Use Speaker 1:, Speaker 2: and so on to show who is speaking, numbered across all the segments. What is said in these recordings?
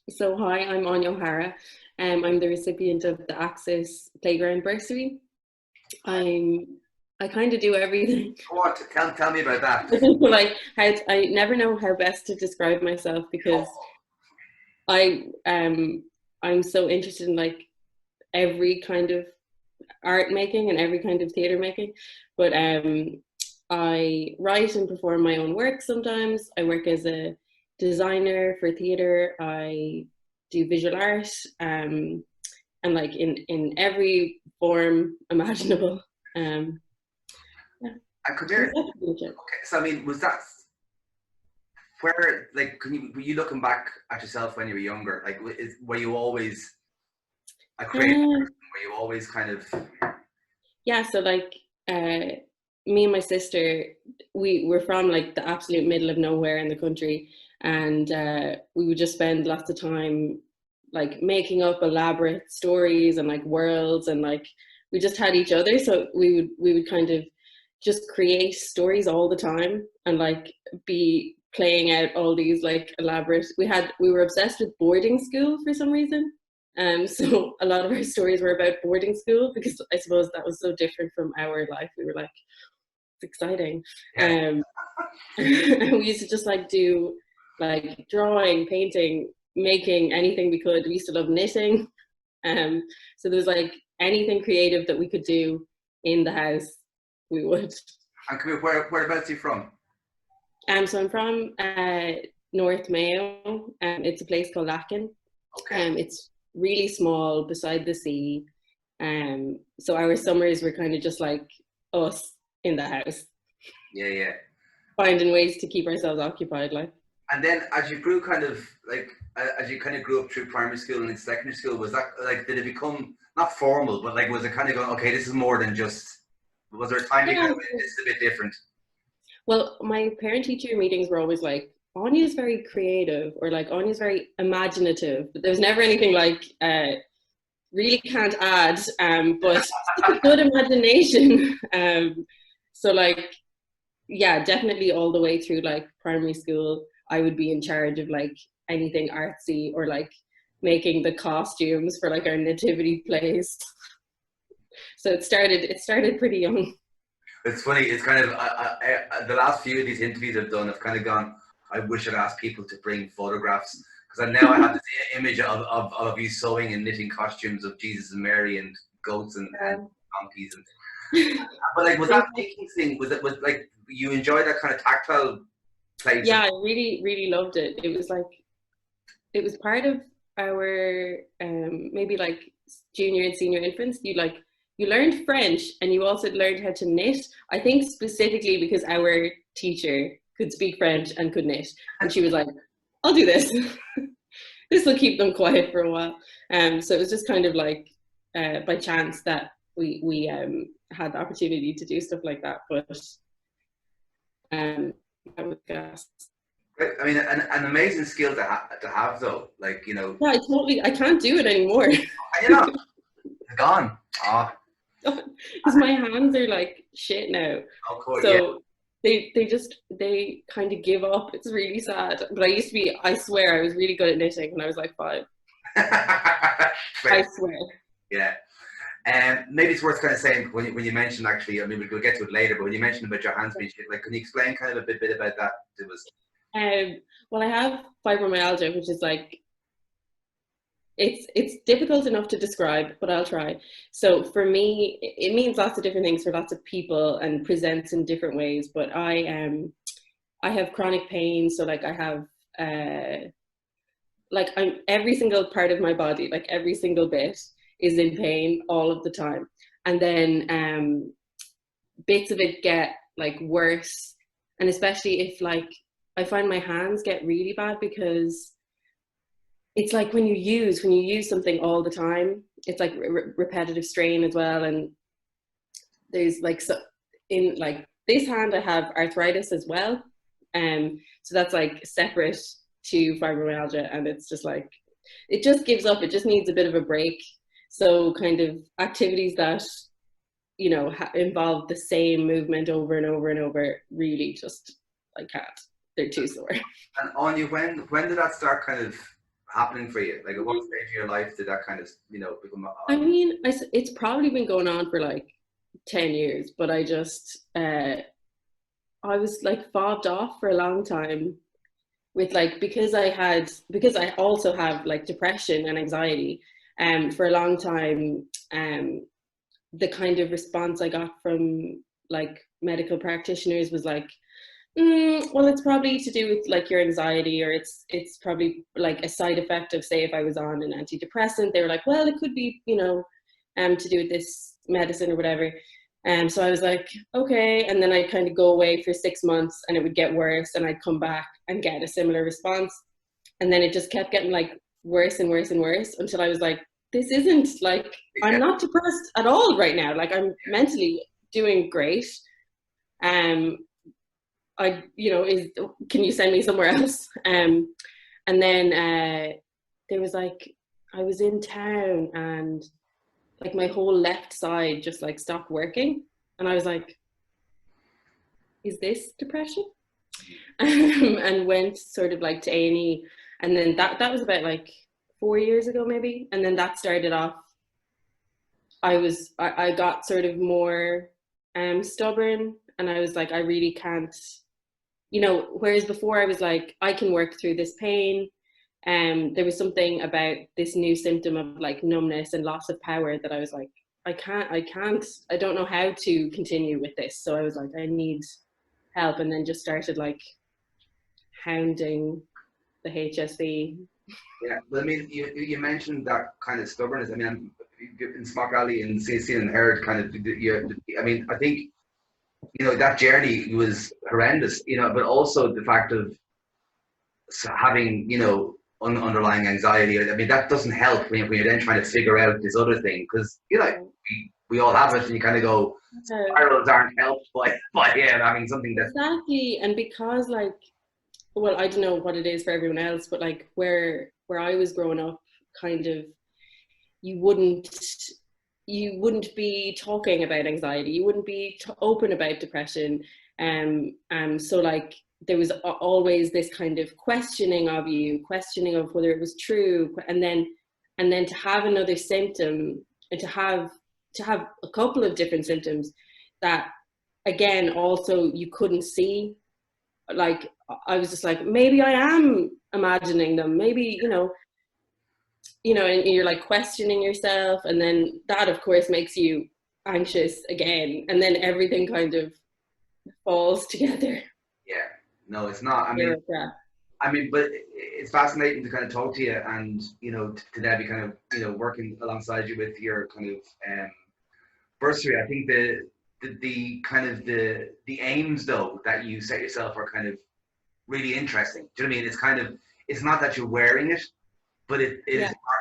Speaker 1: So hi, I'm Aine O'Hara. I'm the recipient of the Access Playground Bursary. I'm I kind of do everything.
Speaker 2: What? Tell me about that.
Speaker 1: Like I never know how best to describe myself because I I'm so interested in like every kind of art making and every kind of theater making. But I write and perform my own work sometimes. I work as a designer for theater. I do visual art, and like in every form imaginable. Um, yeah,
Speaker 2: And come
Speaker 1: so
Speaker 2: here.
Speaker 1: that's pretty much it.
Speaker 2: Okay, so I mean, was that where, like, were you looking back at yourself when you were younger? Like, were you always a creative
Speaker 1: Um,
Speaker 2: person? Were you always kind of,
Speaker 1: yeah, so like me and my sister, we were from like the absolute middle of nowhere in the country, and we would just spend lots of time like making up elaborate stories and like worlds, and like we just had each other, so we would kind of just create stories all the time and like be playing out all these like elaborate. We were obsessed with boarding school for some reason. So a lot of our stories were about boarding school because I suppose that was so different from our life. We were like, it's exciting.
Speaker 2: yeah?
Speaker 1: And we used to just like do like drawing, painting, making anything we could. We used to love knitting. So there was like anything creative that we could do in the house, we would.
Speaker 2: And come here, whereabouts are you from?
Speaker 1: So I'm from North Mayo. It's a place called Lacken.
Speaker 2: Okay.
Speaker 1: It's really small beside the sea. So our summers were kind of just like us in the house,
Speaker 2: Yeah, yeah.
Speaker 1: finding ways to keep ourselves occupied. Like,
Speaker 2: And then as you grew kind of like, as you kind of grew up through primary school and secondary school, was that like, did it become not formal, but like, was it kind of going, okay, this is more than just, was there a time you kind
Speaker 1: yeah.
Speaker 2: of went, this is a bit different?
Speaker 1: Well, my parent-teacher meetings were always like, Anya's very creative, or like Anya's very imaginative. But there's never anything like really can't add, but such a good imagination. So like, yeah, definitely all the way through like primary school, I would be in charge of like anything artsy or like making the costumes for like our nativity plays. So it started pretty young.
Speaker 2: It's funny. It's kind of the last few of these interviews I've done. I've kind of gone. I wish I'd asked people to bring photographs because now I have this image of you sewing and knitting costumes of Jesus and Mary and goats and donkeys and. But like, was that making thing? Was like you enjoy that kind of tactile place?
Speaker 1: Yeah, I really, really loved it. It was part of our maybe like junior and senior infants. You learned French and you also learned how to knit. I think specifically because our teacher could speak French and could knit, and she was like, "I'll do this. This will keep them quiet for a while." So it was just kind of like by chance that we had the opportunity to do stuff like that. But um, I was gas.
Speaker 2: I mean, an amazing skill to have though. Like
Speaker 1: Yeah, I can't do it anymore.
Speaker 2: you know, it's gone. Oh,
Speaker 1: Because my hands are like shit now.
Speaker 2: of course, yeah.
Speaker 1: So they kind of give up. It's really sad. But I swear I was really good at knitting when I was like 5. I swear.
Speaker 2: Yeah. And maybe it's worth kind of saying when you mentioned actually, I mean, we'll get to it later, but when you mentioned about your hands being shit, like, can you explain kind of a bit about that? It was,
Speaker 1: Well, I have fibromyalgia, which is like it's difficult enough to describe, but I'll try. So for me, it means lots of different things for lots of people and presents in different ways. But I have chronic pain, so like I have like I'm every single part of my body, like every single bit is in pain all of the time. And then bits of it get like worse. And especially if like I find my hands get really bad because it's like when you use something all the time, it's like repetitive strain as well. And there's like so in like this hand I have arthritis as well. So that's like separate to fibromyalgia, and it's just like it just gives up. It just needs a bit of a break. So kind of activities that involve the same movement over and over and over really just I can't. They're too sore.
Speaker 2: and on you, when did that start kind of happening for you? Like, at what stage of your life did that kind of, become?
Speaker 1: I mean, it's probably been going on for like 10 years, but I just, I was like fobbed off for a long time with like, because I also have like depression and anxiety, for a long time, the kind of response I got from like medical practitioners was like, well, it's probably to do with like your anxiety, or it's probably like a side effect of, say, if I was on an antidepressant. They were like, well, it could be, to do with this medicine or whatever. So I was like, okay. And then I'd kind of go away for 6 months and it would get worse, and I'd come back and get a similar response. And then it just kept getting like worse and worse and worse until I was like, this isn't like, I'm not depressed at all right now. Like, I'm mentally doing great. Can you send me somewhere else? And then there was like, I was in town and like my whole left side just like stopped working. And I was like, is this depression? And went sort of like to Aine. And then that was about like 4 years ago maybe. And then that started off, I got sort of more stubborn, and I was like, I really can't, whereas before I was like, I can work through this pain. There was something about this new symptom of like numbness and loss of power that I was like, I don't know how to continue with this. So I was like, I need help. And then just started like hounding the HSE.
Speaker 2: Yeah, but I mean, you mentioned that kind of stubbornness. I mean, in Smock Alley and Seen and Heard, kind of, I mean, I think, that journey was horrendous, but also the fact of having, underlying anxiety. I mean, that doesn't help when you're then trying to figure out this other thing, because, we all have it, and you kind of go, spirals aren't helped by having something that's...
Speaker 1: Exactly. And because like, well, I don't know what it is for everyone else, but like where I was growing up, kind of, you wouldn't be talking about anxiety, you wouldn't be open about depression. So like there was always this kind of questioning of whether it was true, and then to have another symptom, and to have a couple of different symptoms that again also you couldn't see. Like, I was just like, maybe I am imagining them, maybe, and you're like questioning yourself, and then that of course makes you anxious again, and then everything kind of falls together.
Speaker 2: Yeah, no, it's not. I mean, but it's fascinating to kind of talk to you, and to Debbie, kind of working alongside you with your kind of bursary. I think the kind of the aims though that you set yourself are kind of really interesting. Do you know what I mean? It's kind of, it's not that you're wearing it, but it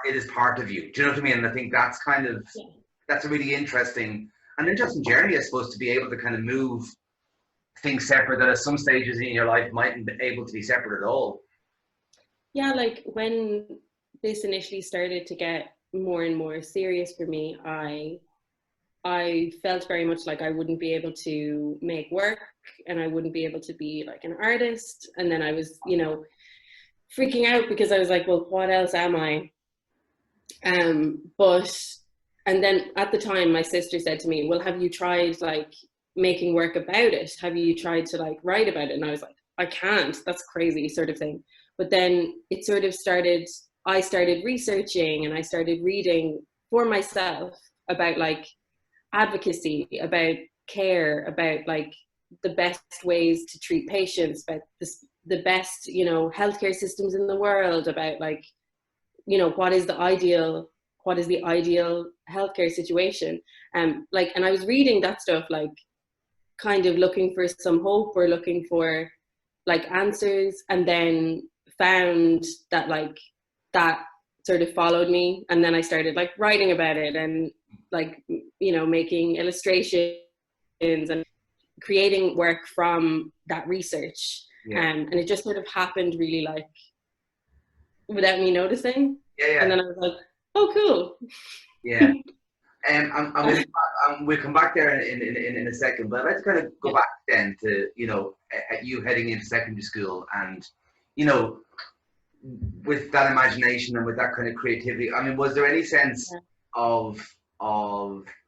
Speaker 2: is part of you. Do you know what I mean? And I think that's kind of that's a really interesting and interesting journey, I suppose, to be able to kind of move things separate that at some stages in your life mightn't be able to be separate at all.
Speaker 1: Yeah, like when this initially started to get more and more serious for me, I felt very much like I wouldn't be able to make work, and I wouldn't be able to be like an artist. And then I was, freaking out because I was like, well, what else am I? And then at the time, my sister said to me, well, have you tried like making work about it? Have you tried to like write about it? And I was like, I can't, that's crazy, sort of thing. But then it sort of started, I started researching, and I started reading for myself about like advocacy, about care, about like the best ways to treat patients, about the best, healthcare systems in the world, about like, what is the ideal healthcare situation. And I was reading that stuff, like kind of looking for some hope or looking for like answers, and then found that like that sort of followed me. And then I started like writing about it, and like, making illustrations and creating work from that research. And it just sort of happened really like without me noticing. And then I was like, oh, cool.
Speaker 2: We'll come back there in a second, but let's kind of go back then to, at you heading into secondary school, and, with that imagination and with that kind of creativity, I mean, was there any sense
Speaker 1: Yeah.
Speaker 2: of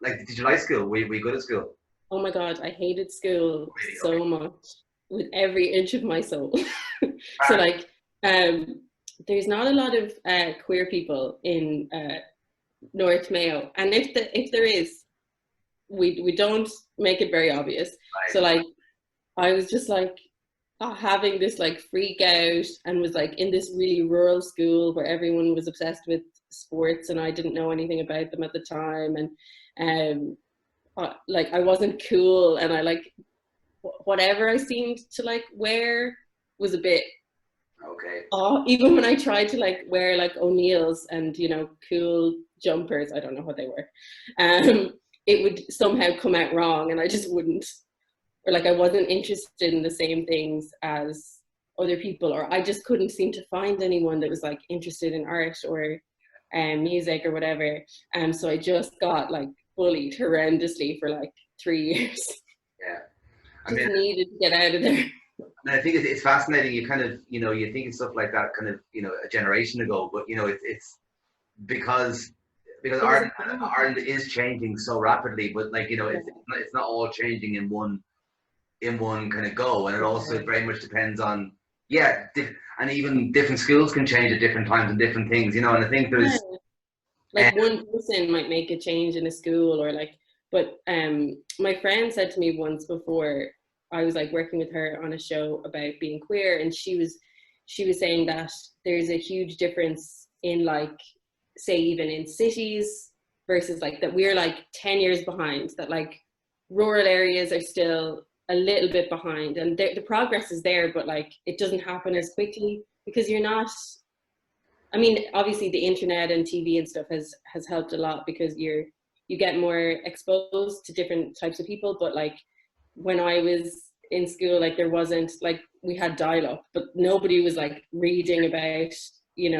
Speaker 2: like, did you like school? Were you good at school?
Speaker 1: Oh my God, I hated school
Speaker 2: Really? Okay.
Speaker 1: so much with every inch of my soul. So
Speaker 2: Ah,
Speaker 1: like, um, there's not a lot of queer people in North Mayo, and if there is, we don't make it very obvious. So
Speaker 2: right.
Speaker 1: like, I was just like having this like freak out, and was like in this really rural school where everyone was obsessed with sports, and I didn't know anything about them at the time, and like I wasn't cool, and I like whatever I seemed to like wear was a bit
Speaker 2: Okay.
Speaker 1: even when I tried to like wear like O'Neill's and cool jumpers, I don't know what they were, it would somehow come out wrong, and I just wouldn't, or like I wasn't interested in the same things as other people, or I just couldn't seem to find anyone that was like interested in art or music or whatever. So I just got like bullied horrendously for like 3 years.
Speaker 2: Yeah. I
Speaker 1: Just
Speaker 2: mean,
Speaker 1: needed to get out of there.
Speaker 2: and I think it's fascinating. You kind of, you think of stuff like that kind of, a generation ago, but it's because
Speaker 1: It was a
Speaker 2: Ireland is changing so rapidly, but like,
Speaker 1: yeah,
Speaker 2: it's not all changing in one kind of go, and it also very much depends on, yeah, and even different schools can change at different times and different things, and I think
Speaker 1: yeah.
Speaker 2: there's,
Speaker 1: Like one person might make a change in a school, or like, but my friend said to me once before, I was like working with her on a show about being queer, and she was saying that there's a huge difference in like, say even in cities versus like that we're like 10 years behind, that like rural areas are still a little bit behind, and the progress is there, but like it doesn't happen as quickly because you're not, I mean, obviously the internet and TV and stuff has helped a lot because you get more exposed to different types of people. But like when I was in school, like there wasn't like, we had dial up, but nobody was like reading about
Speaker 2: you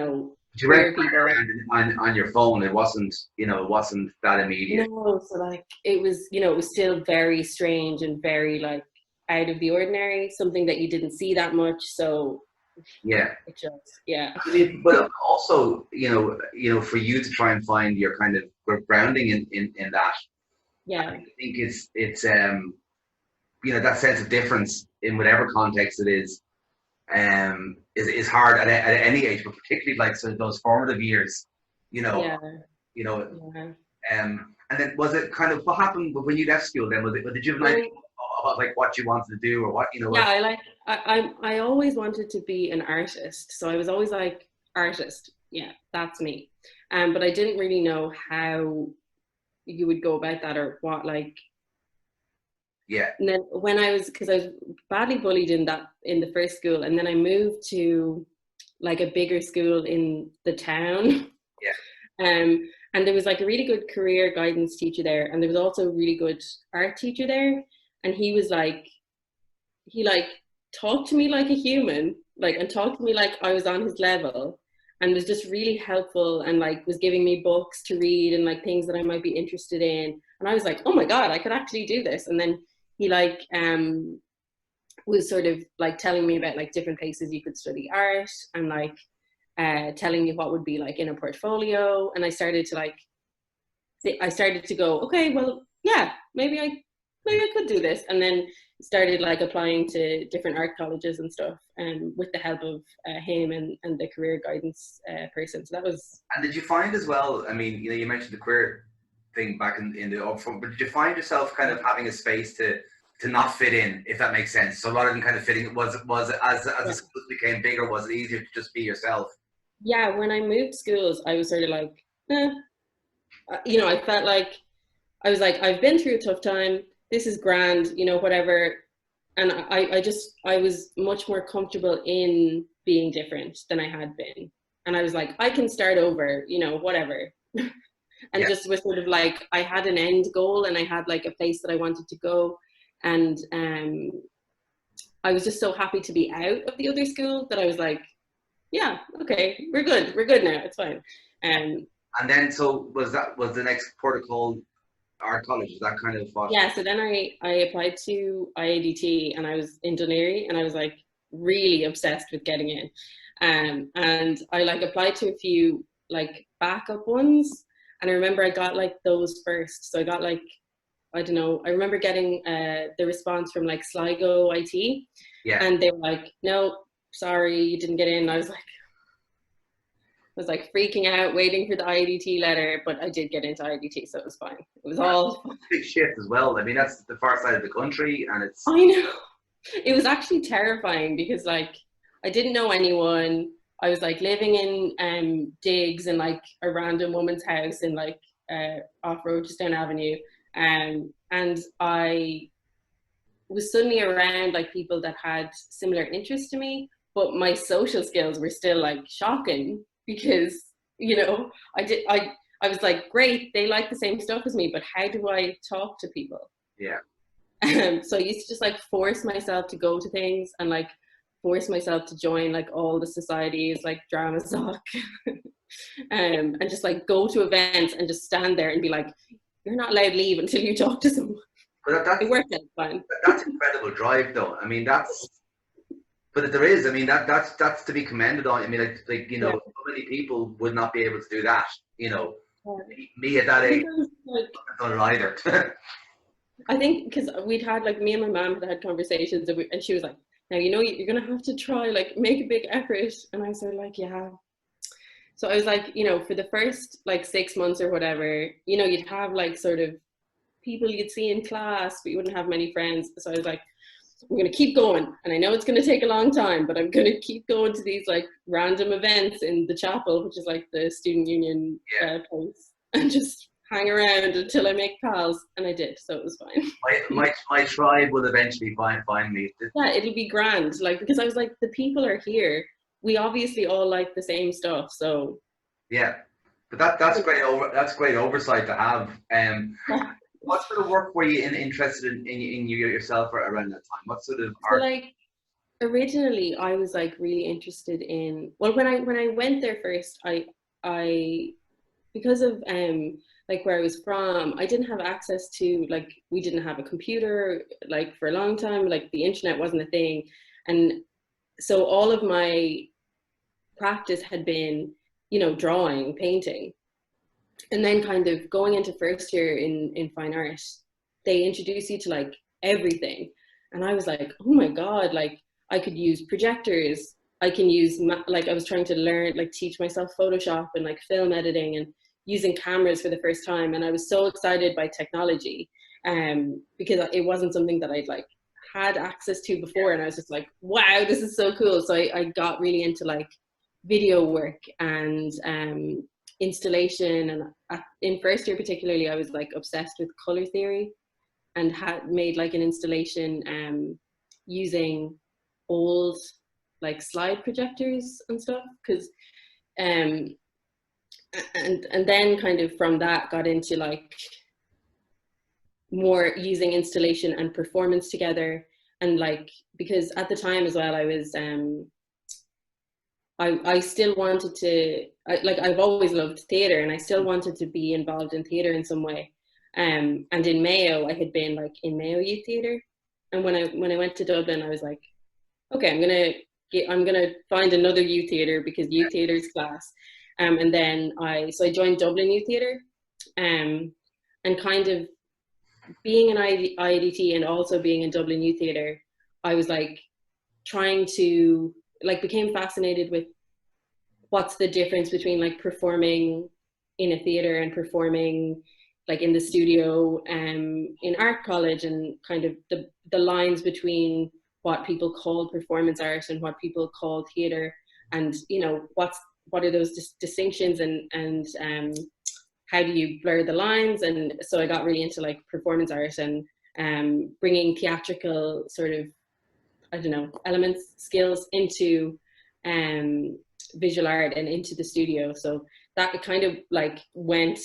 Speaker 2: weren't
Speaker 1: queer people.
Speaker 2: on your phone. It wasn't, it wasn't that immediate.
Speaker 1: No, so like it was still very strange and very like out of the ordinary, something that you didn't see that much. So
Speaker 2: Yeah.
Speaker 1: it just, yeah.
Speaker 2: But also, for you to try and find your kind of grounding in that, I
Speaker 1: Yeah.
Speaker 2: think that sense of difference in whatever context it is hard at any age, but particularly like, so those formative years, you know,
Speaker 1: Yeah.
Speaker 2: you know,
Speaker 1: Yeah.
Speaker 2: and then was it kind of, what happened when you left school? Then did you have an idea
Speaker 1: Well,
Speaker 2: about like what you wanted to do, or what
Speaker 1: yeah,
Speaker 2: what?
Speaker 1: I always wanted to be an artist. So I was always like, artist, yeah, that's me. But I didn't really know how you would go about that, or what like.
Speaker 2: Yeah,
Speaker 1: And then when because I was badly bullied in the first school, and then I moved to like a bigger school in the town.
Speaker 2: yeah,
Speaker 1: And there was like a really good career guidance teacher there, and there was also a really good art teacher there. And he talked to me like a human, like, and talked to me like I was on his level, and was just really helpful, and like was giving me books to read and like things that I might be interested in. And I was like, oh my God, I could actually do this. And then he was sort of like telling me about like different places you could study art, and like telling me what would be like in a portfolio. And I started to go, okay, well, yeah, maybe I could do this. And then started like applying to different art colleges and stuff, with the help of him and the career guidance person. So that was,
Speaker 2: And did you find as well? I mean, you mentioned the queer thing back in the upfront, but did you find yourself kind of having a space to not fit in, if that makes sense? So rather than kind of fitting, was as the
Speaker 1: yeah.
Speaker 2: schools became bigger, was it easier to just be yourself?
Speaker 1: Yeah, when I moved schools, I was sort of like, eh. I felt like I was like, I've been through a tough time. This is grand, whatever. And I was much more comfortable in being different than I had been. And I was like, I can start over, whatever. And
Speaker 2: Yeah.
Speaker 1: just was sort of like, I had an end goal, and I had like a place that I wanted to go. And I was just so happy to be out of the other school that I was like, yeah, okay, we're good. We're good now. It's fine. Um,
Speaker 2: And then, so was the next protocol art college? Is that kind of what?
Speaker 1: Yeah, so then I applied to IADT, and I was in Dunleary, and I was like really obsessed with getting in. And I like applied to a few like backup ones, and I remember I got like those first. So I got like, I don't know, I remember getting the response from like Sligo IT,
Speaker 2: Yeah.
Speaker 1: and they were like, no, sorry, you didn't get in. I was like freaking out, waiting for the IDT letter, but I did get into IDT, so it was fine. It was all fine.
Speaker 2: Big shift as well. I mean, that's the far side of the country, and it's.
Speaker 1: I know. It was actually terrifying because like I didn't know anyone. I was like living in digs in like a random woman's house in like off Rochestone Avenue. And I was suddenly around like people that had similar interests to me, but my social skills were still like shocking because, I was like, great, they like the same stuff as me, but how do I talk to people?
Speaker 2: Yeah.
Speaker 1: So I used to just like force myself to go to things and like force myself to join like all the societies, like drama soc, and just like go to events and just stand there and be like, you're not allowed to leave until you talk to someone.
Speaker 2: But
Speaker 1: It worked out fine.
Speaker 2: That's incredible drive, though. I mean, but there is. I mean, that's to be commended on. I mean, like
Speaker 1: Yeah.
Speaker 2: so many people would not be able to do that.
Speaker 1: Yeah.
Speaker 2: Me at that age,
Speaker 1: Like,
Speaker 2: I haven't done it either.
Speaker 1: I think because we'd had like me and my mom had conversations, and she was like, now you're gonna have to try like make a big effort, and I was sort of like, yeah. So I was like, for the first like 6 months or whatever, you'd have like sort of people you'd see in class, but you wouldn't have many friends. So I was like, I'm going to keep going. And I know it's going to take a long time, but I'm going to keep going to these like random events in the chapel, which is like the student union place, and just hang around until I make pals. And I did. So it was fine.
Speaker 2: My tribe will eventually find me.
Speaker 1: Yeah, it'll be grand. Like, because I was like, the people are here. We obviously all like the same stuff. So
Speaker 2: yeah, but that's great. That's great oversight to have. What sort of work were you interested in yourself around that time? What sort of art?
Speaker 1: So like originally I was like really interested in, well, when I went there first, I because of like where I was from, I didn't have access to, like, we didn't have a computer like for a long time, like the internet wasn't a thing. And so all of my practice had been, drawing, painting. And then kind of going into first year in fine art, they introduce you to like everything. And I was like, oh my God, like I could use projectors. I can use, like I was trying to learn, like teach myself Photoshop and like film editing and using cameras for the first time. And I was so excited by technology because it wasn't something that I'd like had access to before. And I was just like, wow, this is so cool. So I got really into like video work and installation. And in first year particularly, I was like obsessed with color theory and had made like an installation using old like slide projectors and stuff, because and then kind of from that got into like more using installation and performance together. And like, because at the time as well, I was I still wanted to, I've always loved theatre, and I still wanted to be involved in theatre in some way. And in Mayo, I had been like in Mayo Youth Theatre. And when I went to Dublin, I was like, okay, I'm gonna find another youth theatre because youth theatre is class. And then I joined Dublin Youth Theatre, and kind of being an IDT and also being in Dublin Youth Theatre, I was like trying to, like, became fascinated with what's the difference between like performing in a theatre and performing like in the studio in art college, and kind of the lines between what people call performance art and what people call theatre, and what are those distinctions, and how do you blur the lines. And so I got really into like performance art and bringing theatrical sort of, I don't know, elements, skills into visual art and into the studio. So that kind of like went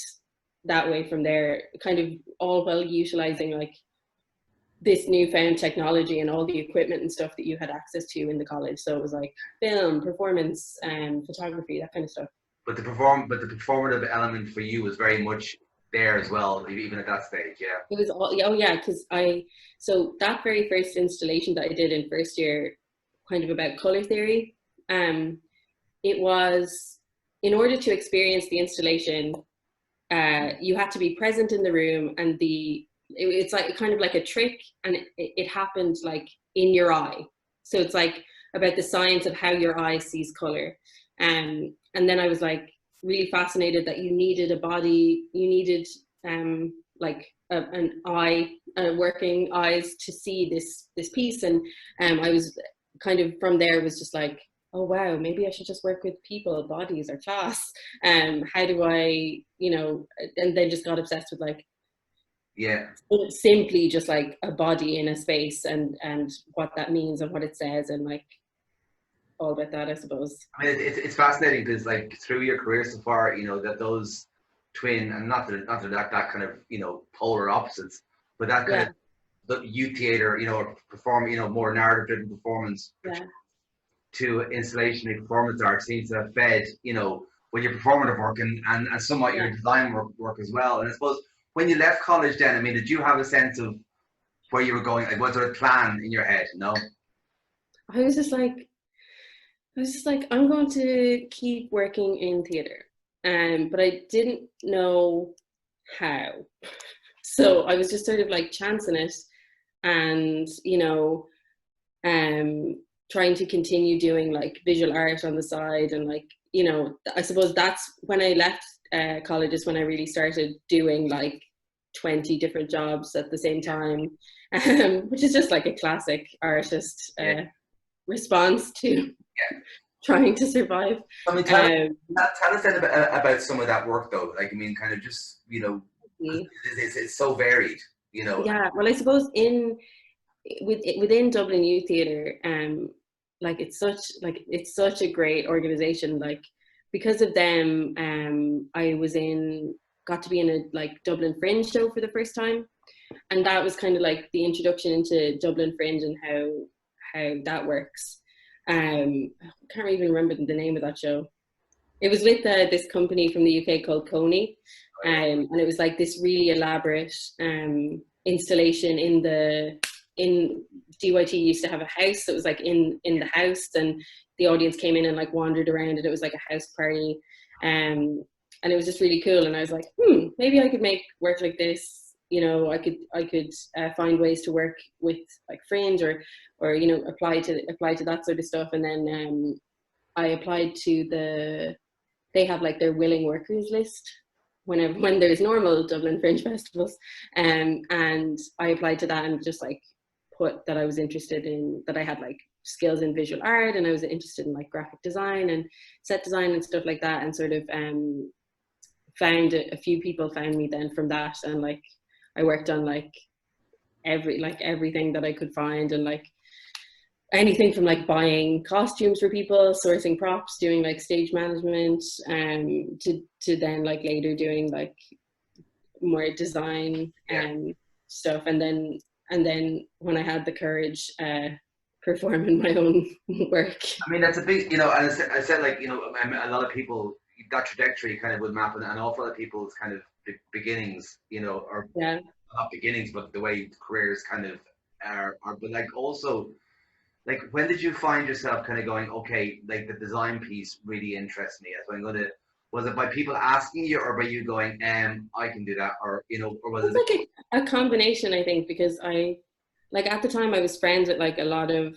Speaker 1: that way from there, kind of all while utilizing like this newfound technology and all the equipment and stuff that you had access to in the college. So it was like film, performance, and photography, that kind of stuff.
Speaker 2: But the performative element for you was very much there as well, even at that stage. Yeah.
Speaker 1: It was all, oh yeah, because so that very first installation that I did in first year, kind of about color theory, it was, in order to experience the installation, you had to be present in the room, and it's like kind of like a trick, and it happened like in your eye. So it's like about the science of how your eye sees color. And then I was like really fascinated that you needed a body, you needed like an eye, working eyes to see this piece. And I was kind of, from there, was just like, oh wow, maybe I should just work with people, bodies, or class. How do I, and then just got obsessed with like,
Speaker 2: Yeah.
Speaker 1: simply just like a body in a space, and what that means and what it says, and like all about that, I suppose.
Speaker 2: I mean, it's fascinating because, like, through your career so far, that those twin, and not that kind of, polar opposites, but that kind of the youth theater, or perform, more narrative driven performance, to installation and performance art seems to have fed, when you're performative work and somewhat your design work as well. And I suppose when you left college then, I mean, did you have a sense of where you were going? Like, was there a plan in your head? No?
Speaker 1: I was just like, I'm going to keep working in theater. But I didn't know how. So I was just sort of like chancing it, and, trying to continue doing like visual art on the side. And like, I suppose that's when I left college, is when I really started doing like 20 different jobs at the same time, which is just like a classic artist response to trying to survive.
Speaker 2: I mean, tell us then about some of that work, though. Like, I mean, kind of just, it's so varied,
Speaker 1: Yeah, well, I suppose within Dublin Youth Theatre, like it's such a great organization. Like, because of them, I got to be in a like Dublin Fringe show for the first time, and that was kind of like the introduction into Dublin Fringe and how that works. I can't even remember the name of that show. It was with this company from the UK called Coney, and it was like this really elaborate installation in DYT used to have a house that was like in the house, and the audience came in and like wandered around, and it was like a house party, and it was just really cool. And I was like, maybe I could make work like this. I could find ways to work with like Fringe, or apply to that sort of stuff. And then I applied to they have like their willing workers list when there's normal Dublin Fringe festivals, and I applied to that, and just like put that I was interested in, that I had like skills in visual art, and I was interested in like graphic design and set design and stuff like that, and sort of found a few people found me then from that. And like I worked on like everything that I could find, and like anything from like buying costumes for people, sourcing props, doing like stage management, to then like later doing like more design stuff. And then when I had the courage, performing my own work.
Speaker 2: I mean, that's a big, and I said like, a lot of people, that trajectory kind of would map an awful lot of people's kind of beginnings, or not beginnings, but the way careers kind of are. But like also, like, when did you find yourself kind of going, okay, like the design piece really interests me? So was it by people asking you, or by you going, I can do that, or or was it
Speaker 1: like a combination? I think because at the time I was friends with like a lot of,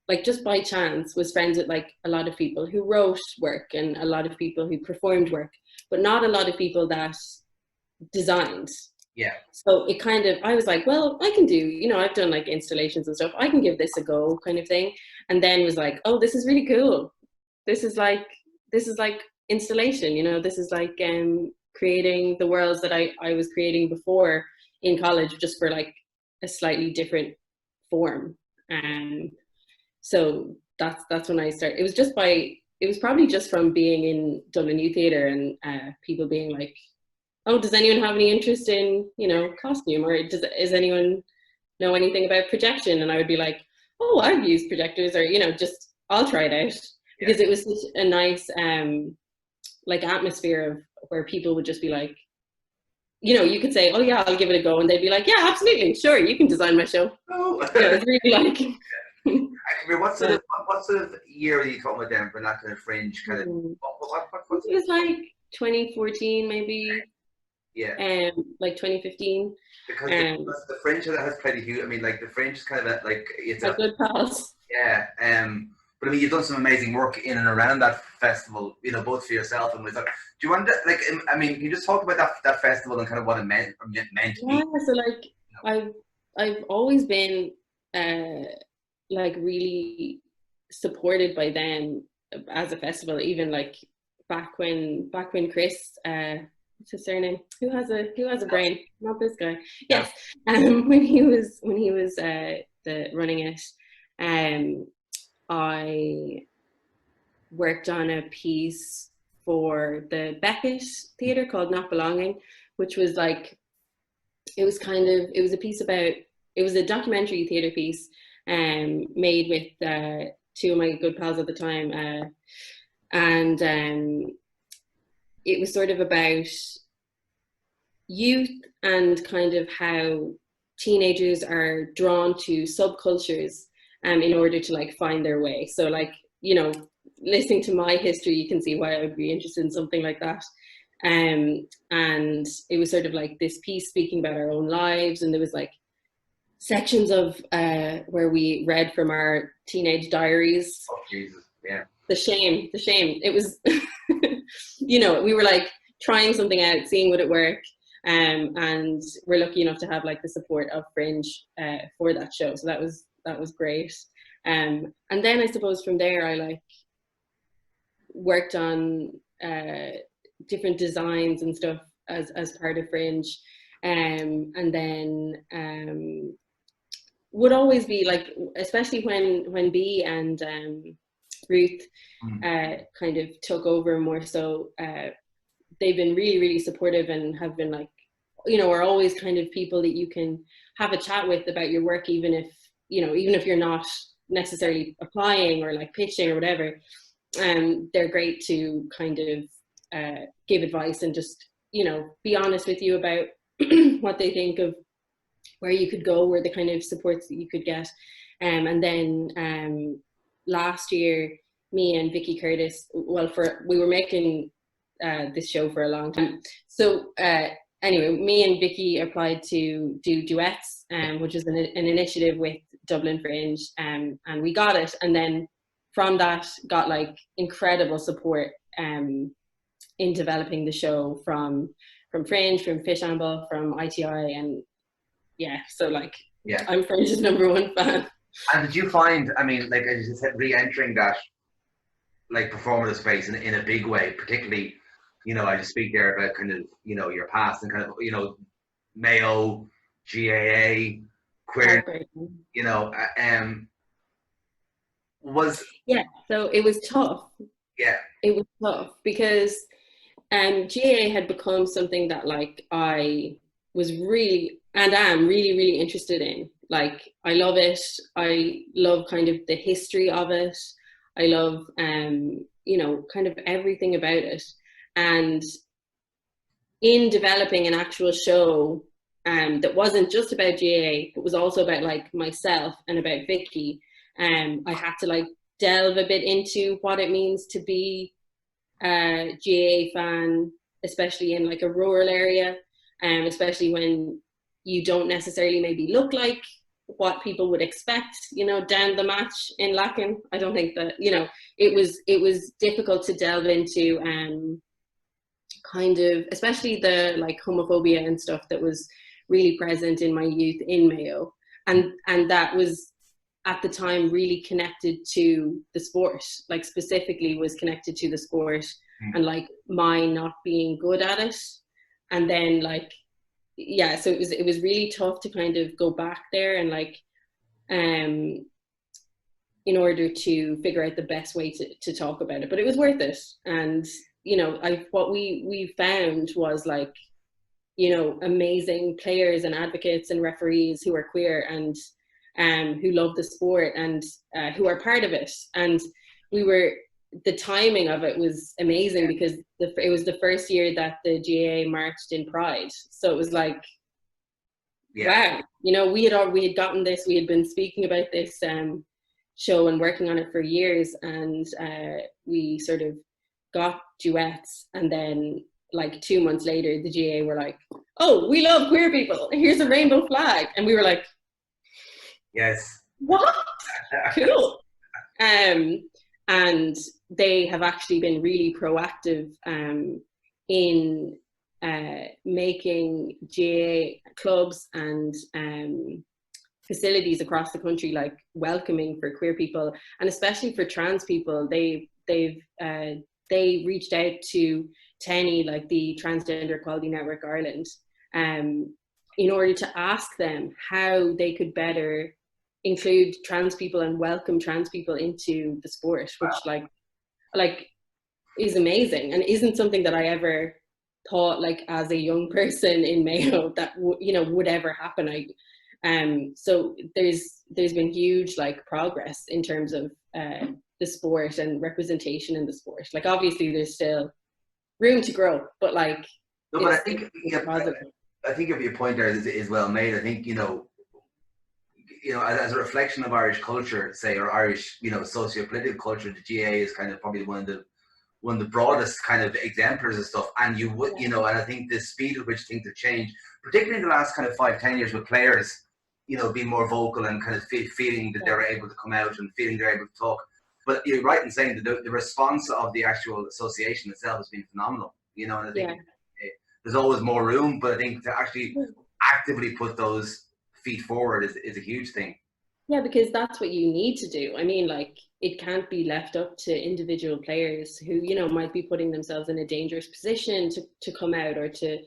Speaker 1: like, just by chance was friends with like a lot of people who wrote work, and a lot of people who performed work, but not a lot of people that designed.
Speaker 2: Yeah.
Speaker 1: So it kind of, I was like, well, I can do, I've done like installations and stuff, I can give this a go, kind of thing. And then was like, oh, this is really cool. This is like installation, this is like creating the worlds that I was creating before in college, just for like a slightly different form. So that's when I started. It was probably just from being in Dublin Youth Theatre, and people being like, oh, does anyone have any interest in, costume, or does anyone know anything about projection? And I would be like, oh, I've used projectors, or, just, I'll try it out. Because it was such a nice, like, atmosphere of where people would just be like, you could say, oh yeah, I'll give it a go. And they'd be like, yeah, absolutely, sure, you can design my show.
Speaker 2: Oh.
Speaker 1: It's really like...
Speaker 2: I mean, what what sort of year are you talking about then for that kind of fringe kind of?
Speaker 1: It was like 2014 maybe,
Speaker 2: Yeah.
Speaker 1: like 2015.
Speaker 2: Because the fringe has played a huge. I mean, like the fringe is kind of like it's
Speaker 1: My
Speaker 2: a
Speaker 1: good pals.
Speaker 2: yeah. But I mean, you've done some amazing work in and around that festival. You know, both for yourself and with. Do you want to like? I mean, can you just talk about that festival and kind of what it meant to
Speaker 1: Yeah,
Speaker 2: be?
Speaker 1: so like
Speaker 2: You know?
Speaker 1: I've always been like really supported by them as a festival, even like back when Chris what's his surname? Who has a brain? Not this guy.
Speaker 2: Yeah.
Speaker 1: Yes. When he was the running it, um I worked on a piece for the Beckett Theatre called Not Belonging, which was like it was a piece about it was a documentary theatre piece made with two of my good pals at the time, and it was sort of about youth and kind of how teenagers are drawn to subcultures in order to like find their way. So like, listening to my history, you can see why I would be interested in something like that. And it was sort of like this piece speaking about our own lives, and there was like sections of where we read from our teenage diaries.
Speaker 2: Oh Jesus, yeah.
Speaker 1: The shame. It was, we were like trying something out, seeing would it work. And we're lucky enough to have like the support of Fringe for that show. So that was great. And then I suppose from there I like worked on different designs and stuff as part of Fringe. And then would always be like, especially when B and Ruth kind of took over more so, they've been really, really supportive and have been like, are always kind of people that you can have a chat with about your work, even if you're not necessarily applying or like pitching or whatever. They're great to kind of give advice and just, be honest with you about what they think of where you could go, where the kind of supports that you could get. And then last year, me and Vicky Curtis, we were making this show for a long time. So anyway, me and Vicky applied to do duets, which is an initiative with Dublin Fringe, and we got it. And then from that, got like incredible support in developing the show from Fringe, from Fish Amble, from ITI, and yeah. So like,
Speaker 2: yeah,
Speaker 1: I'm Fringe's #1 fan.
Speaker 2: And did you find? I mean, like as you said, re-entering that like performative space in a big way, particularly. I just speak there about kind of, your past and kind of, Mayo, GAA, queer, was...
Speaker 1: Yeah, so it was tough.
Speaker 2: Yeah.
Speaker 1: It was tough because GAA had become something that like I was really, and am really, really interested in. Like, I love it. I love kind of the history of it. I love, kind of everything about it. And in developing an actual show that wasn't just about GAA, but was also about like myself and about Vicky, I had to like delve a bit into what it means to be a GAA fan, especially in like a rural area, especially when you don't necessarily maybe look like what people would expect, down the match in Lacken. I don't think that, it was difficult to delve into kind of, especially the like homophobia and stuff that was really present in my youth in Mayo, and that was at the time really connected to the sport, like specifically was connected to the sport and like my not being good at it. And then like, yeah, so it was really tough to kind of go back there and like in order to figure out the best way to talk about it, but it was worth it. And what we found was like, amazing players and advocates and referees who are queer and who love the sport and who are part of it. And the timing of it was amazing because it was the first year that the GAA marched in Pride. So it was like, wow, we had gotten this, we had been speaking about this show and working on it for years, and we sort of got duets, and then like 2 months later the GA were like, oh, we love queer people, here's a rainbow flag, and we were like,
Speaker 2: yes,
Speaker 1: what? Cool. And they have actually been really proactive in making GA clubs and facilities across the country like welcoming for queer people, and especially for trans people. They reached out to TENI, like the Transgender Equality Network Ireland, in order to ask them how they could better include trans people and welcome trans people into the sport, which like is amazing and isn't something that I ever thought, like as a young person in Mayo, that would ever happen. So there's been huge like progress in terms of the sport and representation in the sport. Like obviously there's still room to grow, but like
Speaker 2: no, but I think if your point there is well made. I think as a reflection of Irish culture, say, or Irish socio-political culture, the GA is kind of probably one of the broadest kind of exemplars of stuff. And you would and I think the speed at which things have changed, particularly in the last kind of 5-10 years, with players being more vocal and kind of feeling that they're able to come out and feeling they're able to talk. But you're right in saying that the response of the actual association itself has been phenomenal. And I think there's always more room, but I think to actually actively put those feet forward is a huge thing.
Speaker 1: Yeah, because that's what you need to do. I mean, like, it can't be left up to individual players who, might be putting themselves in a dangerous position to come out, or to,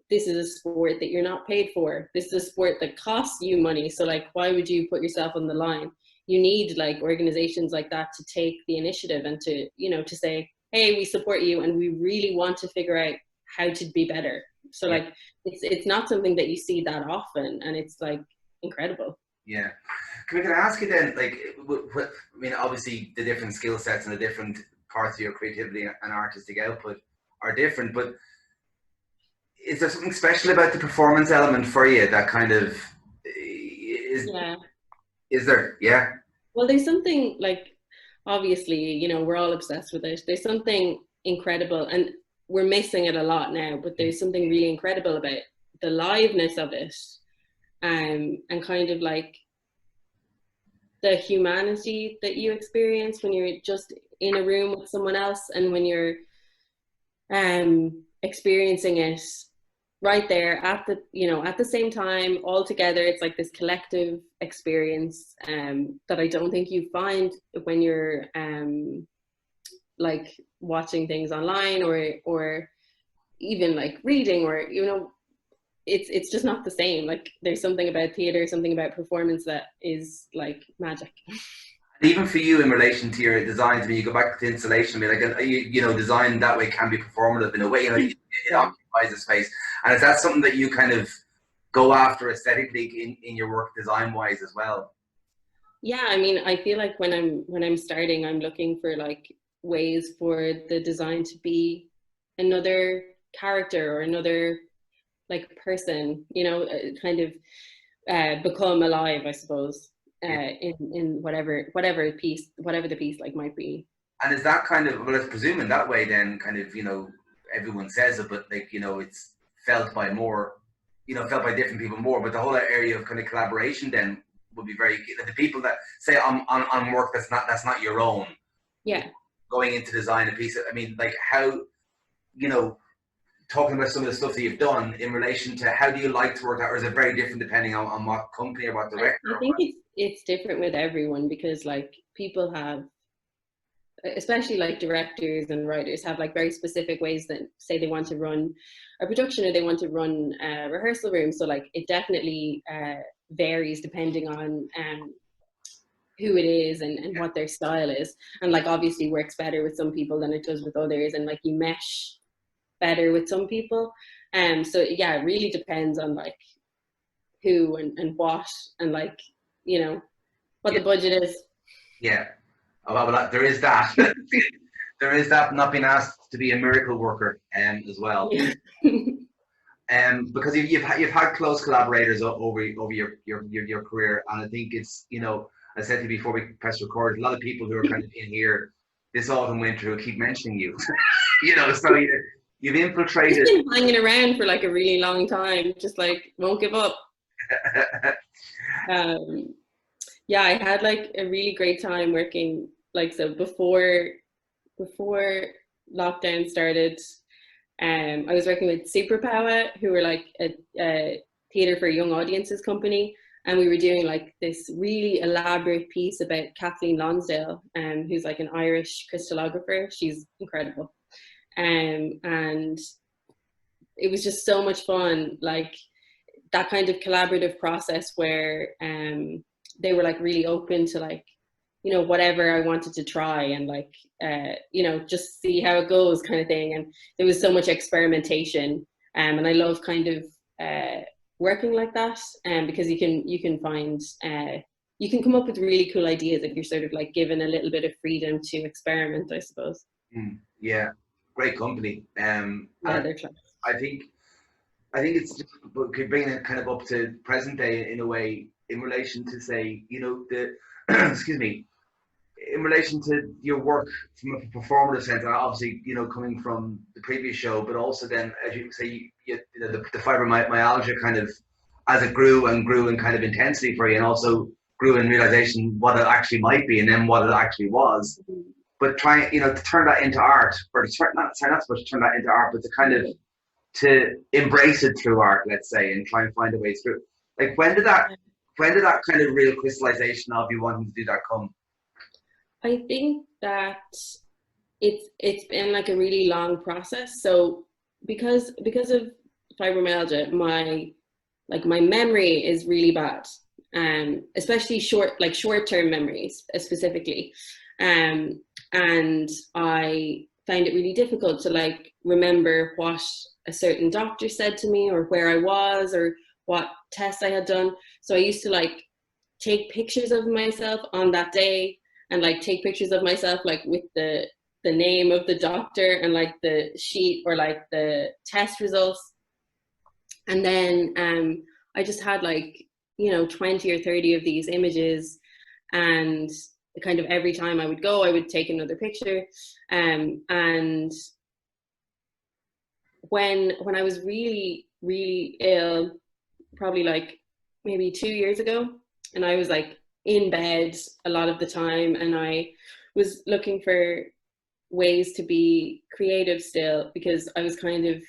Speaker 1: this is a sport that you're not paid for. This is a sport that costs you money. So like, why would you put yourself on the line? You need like organizations like that to take the initiative and to, to say, hey, we support you and we really want to figure out how to be better. So like, it's not something that you see that often, and it's like incredible.
Speaker 2: Yeah. Can I ask you then, like, obviously the different skill sets and the different parts of your creativity and artistic output are different, but is there something special about the performance element for you that kind of is? Yeah. Is there? Yeah.
Speaker 1: Well, there's something like, obviously, we're all obsessed with it. There's something incredible, and we're missing it a lot now, but there's something really incredible about the liveness of it, and kind of like the humanity that you experience when you're just in a room with someone else, and when you're experiencing it right there at the same time, all together. It's like this collective experience that I don't think you find when you're like watching things online, or even like reading, or it's just not the same. Like, there's something about theater, something about performance that is like magic.
Speaker 2: Even for you, in relation to your designs, when you go back to installation, I mean, like, design that way can be performative in a way. It occupies a space, and is that something that you kind of go after aesthetically in your work, design wise, as well?
Speaker 1: Yeah, I mean, I feel like when I'm starting, I'm looking for like ways for the design to be another character or another like person, kind of become alive, I suppose. In whatever the piece like might be.
Speaker 2: And is that kind of, well, it's presuming that way then, kind of, everyone says it, but like, it's felt by different people more, but the whole area of kind of collaboration then would be very, the people that say on work that's not your own, going into design a piece of, I mean, like, how, talking about some of the stuff that you've done in relation to how do you like to work out, or is it very different depending on what company or what director?
Speaker 1: I think it's different with everyone, because like people have, especially like directors and writers, have like very specific ways that say they want to run a production, or they want to run a rehearsal room. So like it definitely varies depending on who it is and what their style is, and like obviously works better with some people than it does with others, and like you mesh better with some people. So yeah, it really depends on like who and what, and like, what the budget is.
Speaker 2: Yeah. Well, there is that. There is that, not being asked to be a miracle worker as well. Yeah. Because you've had close collaborators over your career, and I think it's, I said to you before we press record, a lot of people who are kind of in here this autumn, winter, who keep mentioning you. You know, so you've infiltrated.
Speaker 1: He's been hanging around for like a really long time, just like won't give up. Um, yeah, I had like a really great time working. Like, so before lockdown started, I was working with Superpower, who were like a theatre for young audiences company, and we were doing like this really elaborate piece about Kathleen Lonsdale, who's like an Irish crystallographer. She's incredible, and it was just so much fun, like that kind of collaborative process where they were like really open to like, you know, whatever I wanted to try, and like you know, just see how it goes kind of thing. And there was so much experimentation, and I love kind of working like that, because you can find you can come up with really cool ideas if you're sort of like given a little bit of freedom to experiment, I suppose.
Speaker 2: Yeah, great company.
Speaker 1: Yeah, they're class.
Speaker 2: I think it's just bringing it kind of up to present day in a way, in relation to, say, you know, the excuse me, in relation to your work from a performative sense, and obviously, you know, coming from the previous show, but also then, as you say, you know, the fibromyalgia kind of, as it grew and grew in kind of intensity for you, and also grew in realization what it actually might be, and then what it actually was. But trying, you know, to turn that into art, or to not so much to turn that into art, but to kind of to embrace it through art, let's say, and try and find a way through. Like, when did that kind of real crystallization of you wanting to do that come?
Speaker 1: I think that it's been like a really long process. So because of fibromyalgia, my memory is really bad, especially short-term memories specifically, and I find it really difficult to like remember what a certain doctor said to me, or where I was, or what tests I had done. So I used to like take pictures of myself on that day, and like take pictures of myself like with the name of the doctor and like the sheet or like the test results. And then I just had like, you know, 20 or 30 of these images, and kind of every time I would go, I would take another picture. And when I was really, really ill, probably like maybe 2 years ago, and I was like in bed a lot of the time, and I was looking for ways to be creative still, because I was getting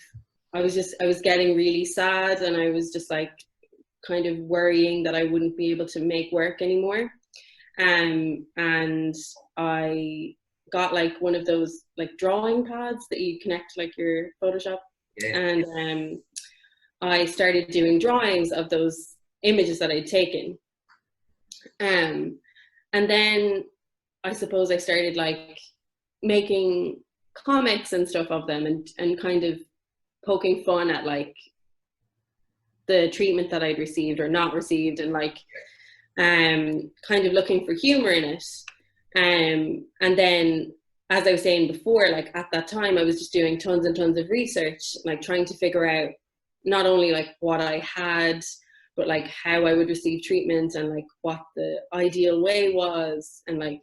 Speaker 1: really sad, and I was just like kind of worrying that I wouldn't be able to make work anymore. And I got like one of those like drawing pads that you connect to like your Photoshop.
Speaker 2: Yeah.
Speaker 1: And I started doing drawings of those images that I'd taken. And then I suppose I started like making comics and stuff of them, and kind of poking fun at like the treatment that I'd received or not received, and like kind of looking for humor in it. And then, as I was saying before, like at that time I was just doing tons and tons of research, like trying to figure out not only like what I had, but like how I would receive treatment, and like what the ideal way was, and like,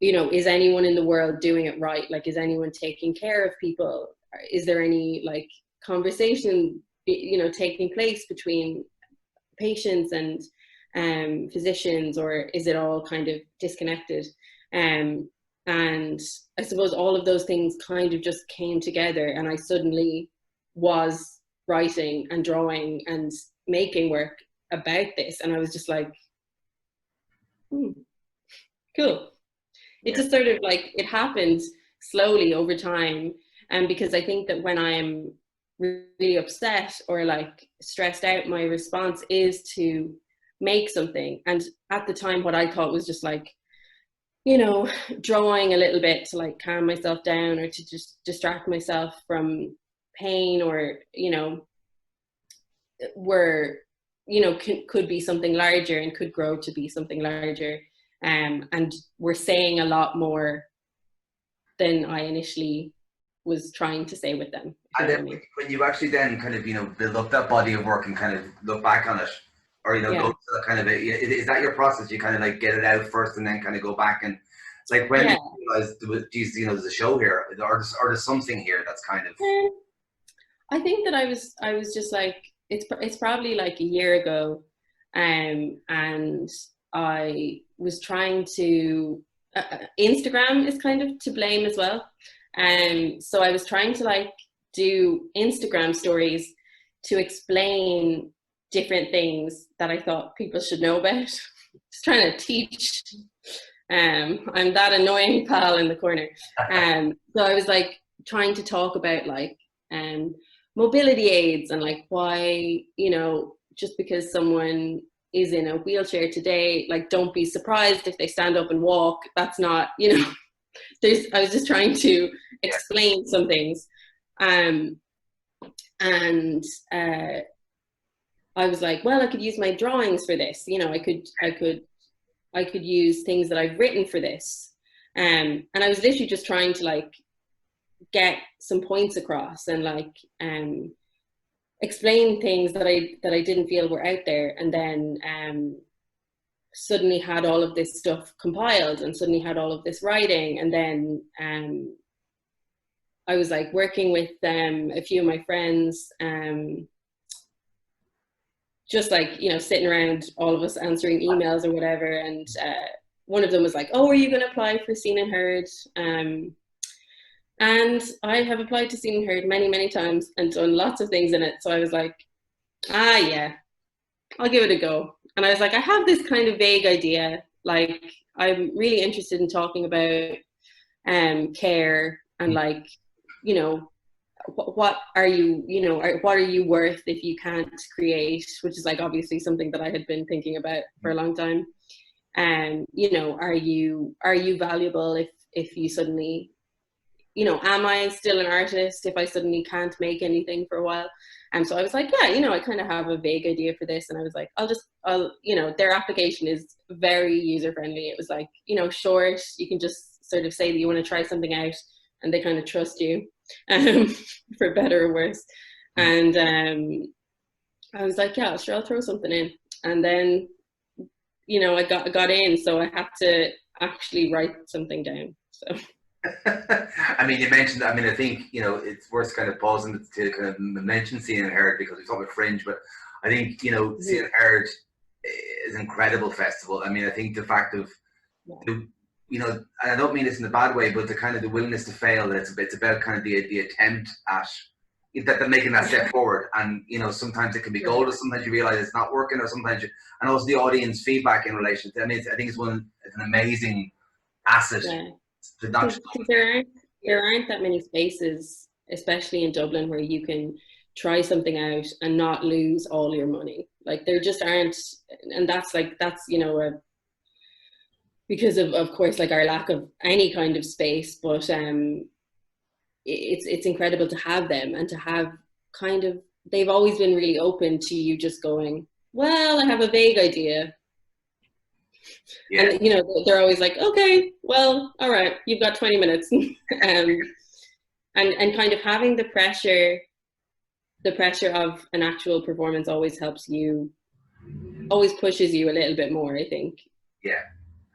Speaker 1: you know, is anyone in the world doing it right? Like, is anyone taking care of people? Is there any like conversation, you know, taking place between patients and physicians, or is it all kind of disconnected? And I suppose all of those things kind of just came together, and I suddenly was writing and drawing and making work about this, and I was just like, cool. It just sort of like, it happened slowly over time. And because I think that when I'm really upset or like stressed out, my response is to make something. And at the time, what I thought was just like, you know, drawing a little bit to like calm myself down, or to just distract myself from pain, or, you know, could be something larger and could grow to be something larger. And we're saying a lot more than I initially was trying to say with them.
Speaker 2: And then when you actually then kind of, you know, build up that body of work and kind of look back on it, or
Speaker 1: Yeah.
Speaker 2: go to the kind of is that your process? You kind of like get it out first and then kind of go back, and like when
Speaker 1: Yeah.
Speaker 2: did you realize, geez, there's a show here, or there's something here that's kind of
Speaker 1: I think that I was just like, it's probably like a year ago, and I was trying to Instagram is kind of to blame as well, so I was trying to like do Instagram stories to explain different things that I thought people should know about. Just trying to teach. I'm that annoying pal in the corner. So I was like trying to talk about like mobility aids and like why, you know, just because someone is in a wheelchair today, like don't be surprised if they stand up and walk. That's not, you know, I was just trying to
Speaker 2: yeah.
Speaker 1: explain some things. And I was like, well, I could use my drawings for this. You know, I could use things that I've written for this. And I was literally just trying to like get some points across and like explain things that I didn't feel were out there. And then suddenly had all of this stuff compiled and suddenly had all of this writing. And then I was like working with a few of my friends, just like, you know, sitting around, all of us answering emails or whatever. And one of them was like, oh, are you going to apply for Seen and Heard? And I have applied to Seen and Heard many, many times and done lots of things in it. So I was like, ah, yeah, I'll give it a go. And I was like, I have this kind of vague idea. Like, I'm really interested in talking about care and like, you know, what are you, you know, what are you worth if you can't create, which is like obviously something that I had been thinking about for a long time. And you know, are you valuable if you suddenly, you know, am I still an artist if I suddenly can't make anything for a while? And so I was like, yeah, you know, I kind of have a vague idea for this. And I was like, I'll, you know, their application is very user friendly. It was like, you know, short, you can just sort of say that you want to try something out and they kind of trust you, for better or worse. And I was like, yeah, sure, I'll throw something in. And then, you know, I got in, so I had to actually write something down. So.
Speaker 2: I mean, you mentioned, I mean, I think, you know, it's worth kind of pausing to kind of mention Seen and Heard because we talked about Fringe, but I think, you know, Seen and Heard is an incredible festival. I mean, I think the fact of, you know, and I don't mean this in a bad way, but the kind of the willingness to fail, that it's about kind of the attempt at that making that step forward. And, you know, sometimes it can be gold, sometimes you realize it's not working, or sometimes and also the audience feedback in relation to, I mean, I think it's an amazing asset.
Speaker 1: Yeah. There aren't that many spaces, especially in Dublin, where you can try something out and not lose all your money. Like there just aren't, and that's you know because of course like our lack of any kind of space. But it's incredible to have them and to have kind of, they've always been really open to you just going, well, I have a vague idea. Yeah. And you know, they're always like, okay, well, all right, you've got 20 minutes. and kind of having the pressure of an actual performance always helps you, always pushes you a little bit more, I think.
Speaker 2: Yeah.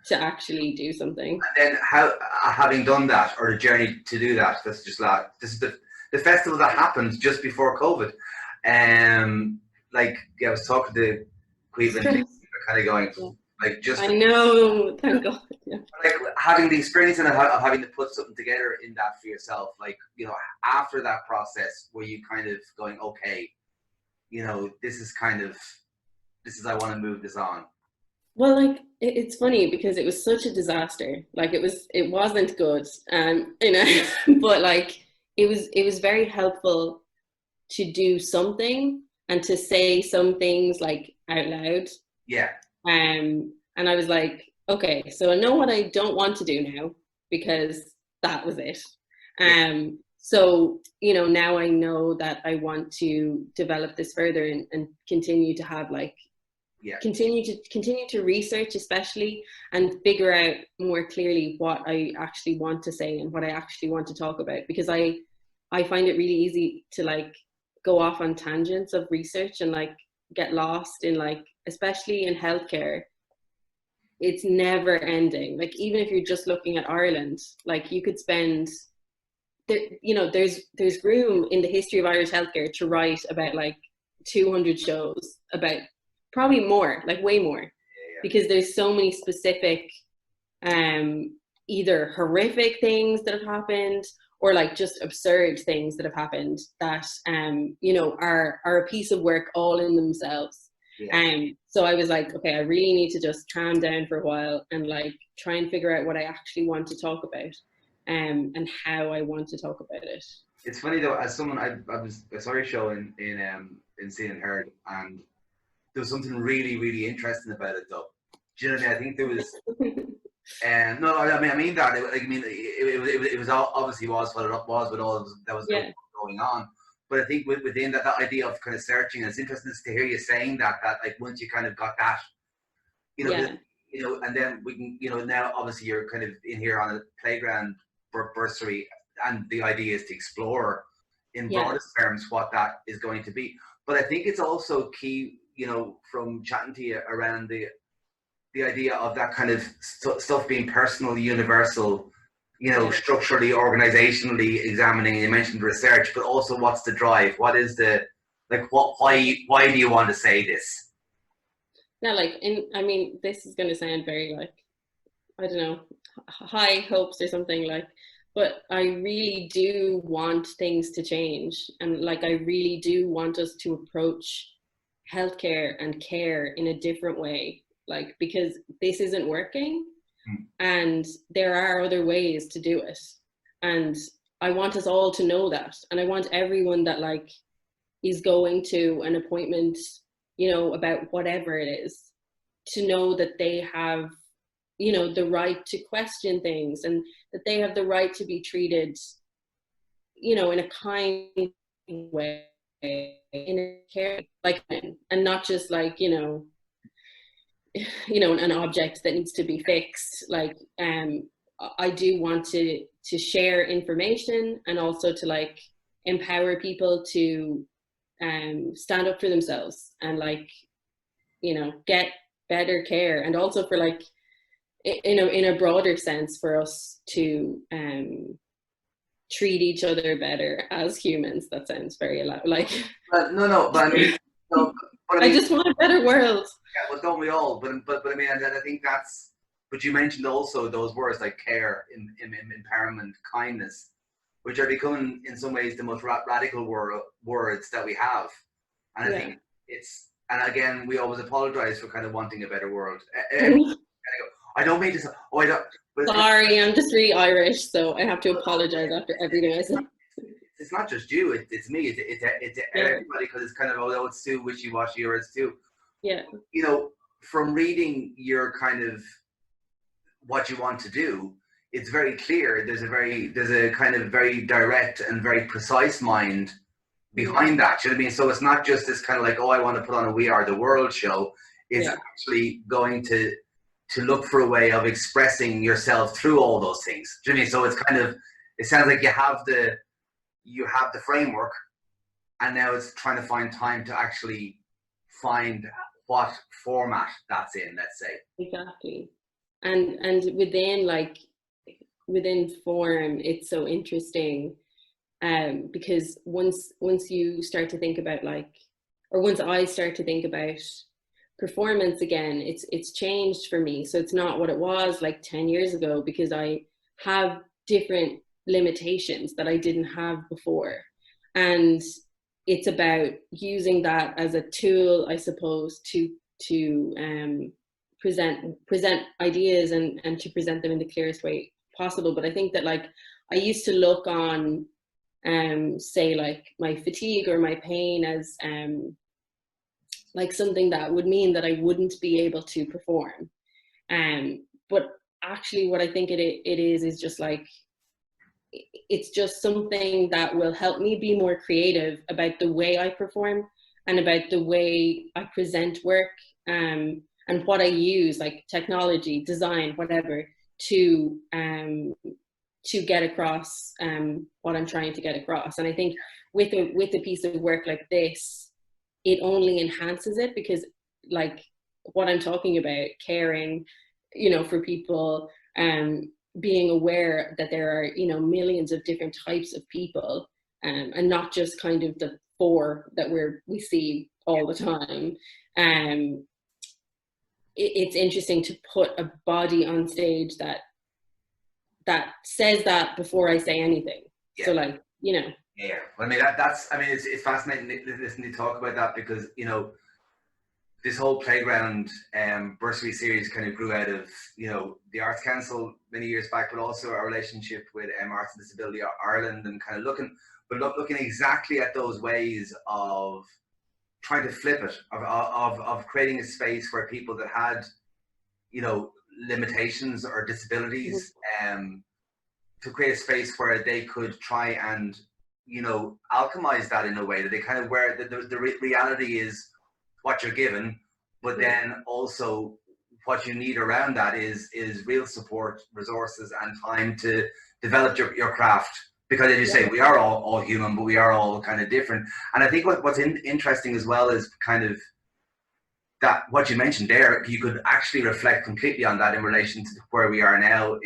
Speaker 1: To actually do something.
Speaker 2: And then having done that, or the journey to do that, this is the festival that happened just before COVID. Like, yeah, I was talking to Cleveland, kind of going, like, just
Speaker 1: I know, thank God. Yeah.
Speaker 2: Like having the experience and of having to put something together in that for yourself, like, you know, after that process, were you kind of going, okay, you know, this is I want to move this on?
Speaker 1: Well, like it's funny because it was such a disaster. Like it wasn't good, you know, but like it was very helpful to do something and to say some things like out loud.
Speaker 2: Yeah.
Speaker 1: And I was like, okay, so I know what I don't want to do now because that was it. So, you know, now I know that I want to develop this further and continue to have like, continue to research, especially, and figure out more clearly what I actually want to say and what I actually want to talk about, because I find it really easy to like go off on tangents of research and like get lost in, like, especially in healthcare, it's never ending. Like, even if you're just looking at Ireland, like, you could spend there, you know, there's room in the history of Irish healthcare to write about like 200 shows, about probably more, like way more, because there's so many specific either horrific things that have happened or like just absurd things that have happened that you know, are a piece of work all in themselves. So I was like, okay, I really need to just calm down for a while and like try and figure out what I actually want to talk about, and how I want to talk about it.
Speaker 2: It's funny though, as someone, I saw your show in Seen and Heard, and there was something really, really interesting about it though. Do you know what I mean? I think there was, no, I mean that. It was obviously was what it was with all that was going on. But I think within that idea of kind of searching, it's interesting to hear you saying that like once you kind of got that, you know, you know, and then we can, you know, now obviously you're kind of in here on a playground bursary, and the idea is to explore in broadest terms what that is going to be. But I think it's also key, you know, from chatting to you around the idea of that kind of stuff being personal, universal, you know, structurally, organizationally examining. You mentioned research, but also what's the drive? What is the, like, why do you want to say this?
Speaker 1: Yeah, like, I mean, this is going to sound very like, I don't know, high hopes or something, like, but I really do want things to change. And like, I really do want us to approach healthcare and care in a different way, like, because this isn't working and there are other ways to do it. And I want us all to know that. And I want everyone that like is going to an appointment, you know, about whatever it is, to know that they have, you know, the right to question things, and that they have the right to be treated, you know, in a kind way, in a care, like, and not just like, you know, an object that needs to be fixed. Like, I do want to share information, and also to like empower people to stand up for themselves, and like, you know, get better care, and also for like, in a broader sense, for us to treat each other better as humans. That sounds very like.
Speaker 2: No, but I mean, no, but I mean,
Speaker 1: I just want a better world.
Speaker 2: Yeah, well, don't we all? But I mean, and I think that's. But you mentioned also those words like care, empowerment, kindness, which are becoming in some ways the most radical words that we have. And I think it's. And again, we always apologize for kind of wanting a better world. I don't mean to say, oh, I don't. But
Speaker 1: sorry, I'm just really Irish, so I have to apologize after everything I said.
Speaker 2: It's not just you, it's me, it's everybody, because it's kind of, oh, it's too wishy-washy, or it's too.
Speaker 1: Yeah.
Speaker 2: You know, from reading your kind of what you want to do, it's very clear. There's a kind of very direct and very precise mind behind that. You know what I mean? So it's not just this kind of like, oh, I want to put on a We Are the World show. It's actually going to look for a way of expressing yourself through all those things. Do you know what I mean? So it's kind of, it sounds like you have the framework, and now it's trying to find time to actually find what format that's in, let's say.
Speaker 1: Exactly. And within form, it's so interesting, because once you start to think about like, or once I start to think about performance again, it's changed for me. So it's not what it was like 10 years ago, because I have different limitations that I didn't have before. And it's about using that as a tool, I suppose, to present ideas, and to present them in the clearest way possible. But I think that like, I used to look on say like my fatigue or my pain as like something that would mean that I wouldn't be able to perform. But actually what I think it is just like, it's just something that will help me be more creative about the way I perform, and about the way I present work, and what I use, like technology, design, whatever, to get across what I'm trying to get across. And I think with a piece of work like this, it only enhances it, because like what I'm talking about, caring, you know, for people, being aware that there are, you know, millions of different types of people, and not just kind of the four that we see all the time. It's interesting to put a body on stage that says that before I say anything.
Speaker 2: Yeah.
Speaker 1: So like, you know.
Speaker 2: Yeah, well, I mean that's I mean it's fascinating listening to talk about that, because you know this whole playground bursary series kind of grew out of, you know, the Arts Council many years back, but also our relationship with Arts and Disability Ireland, and kind of looking exactly at those ways of trying to flip it, of creating a space where people that had, you know, limitations or disabilities, to create a space where they could try and, you know, alchemize that in a way that they kind of, where the reality is what you're given, but then also what you need around that is real support, resources, and time to develop your craft. Because as you say, we are all human, but we are all kind of different. And I think what's interesting as well is kind of that what you mentioned there, you could actually reflect completely on that in relation to where we are now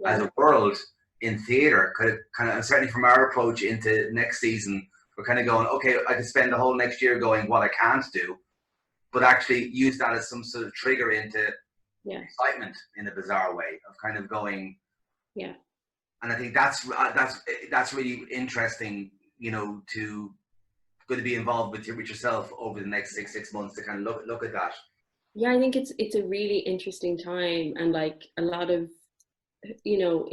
Speaker 2: as a world in theatre. Kind of certainly from our approach into next season, we're kind of going, okay, I could spend the whole next year going what I can't do, but actually use that as some sort of trigger into excitement in a bizarre way of kind of going.
Speaker 1: Yeah.
Speaker 2: And I think that's really interesting, you know, going to be involved with yourself over the next six months to kind of look at that.
Speaker 1: Yeah, I think it's a really interesting time, and like a lot of, you know,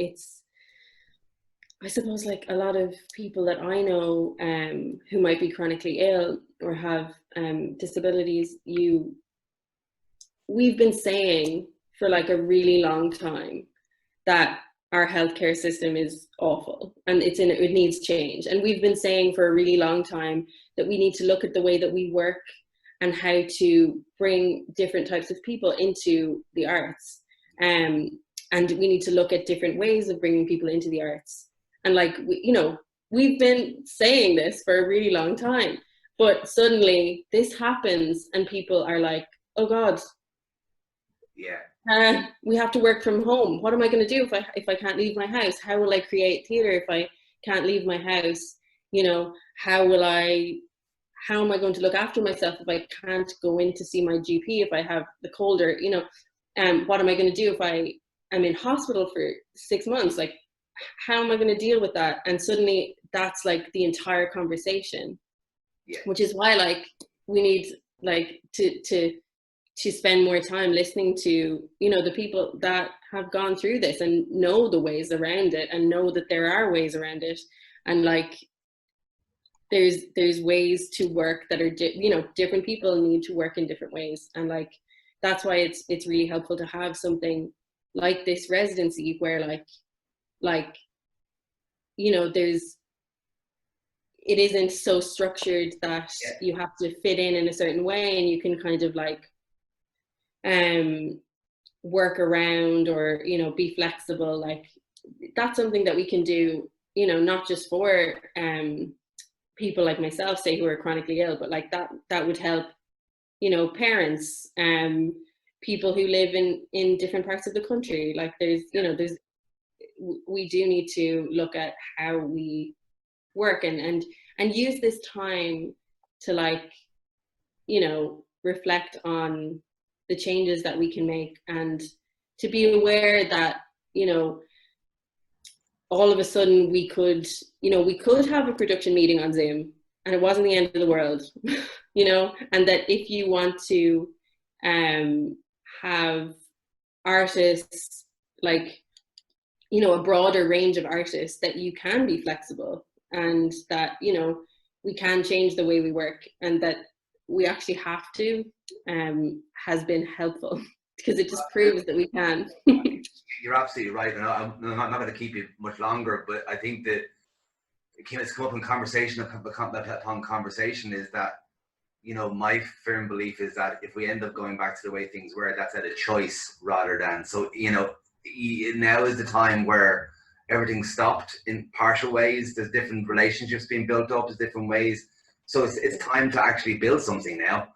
Speaker 1: I suppose like a lot of people that I know who might be chronically ill or have disabilities, we've been saying for like a really long time that our healthcare system is awful and it needs change. And we've been saying for a really long time that we need to look at the way that we work and how to bring different types of people into the arts. And we need to look at different ways of bringing people into the arts. And like, you know, we've been saying this for a really long time, but suddenly this happens and people are like, oh God, we have to work from home. What am I going to do if I can't leave my house? How will I create theatre if I can't leave my house? You know, how am I going to look after myself if I can't go in to see my GP if I have the cold? Or, you know, what am I going to do if I'm in hospital for 6 months? Like, how am I going to deal with that? And suddenly that's like the entire conversation, which is why like we need like to spend more time listening to, you know, the people that have gone through this and know the ways around it and know that there are ways around it. And like, there's ways to work that are, you know, different people need to work in different ways. And like, that's why it's really helpful to have something like this residency where like, you know, it isn't so structured that you have to fit in a certain way, and you can kind of like work around or, you know, be flexible. Like that's something that we can do, you know, not just for people like myself, say, who are chronically ill, but like that would help, you know, parents, people who live in different parts of the country. Like there's, you know, we do need to look at how we work and use this time to like, you know, reflect on the changes that we can make, and to be aware that, you know, all of a sudden we could have a production meeting on Zoom and it wasn't the end of the world, you know, and that if you want to have artists, like, you know, a broader range of artists, that you can be flexible, and that, you know, we can change the way we work, and that we actually have to, has been helpful, because it just proves that we can.
Speaker 2: You're absolutely right, and I'm not going to keep you much longer, but I think that it's come up in conversation upon conversation is that, you know, my firm belief is that if we end up going back to the way things were, that's at a choice rather than, so, you know, now is the time where everything stopped in partial ways. There's different relationships being built up. There's different ways So it's time to actually build something now.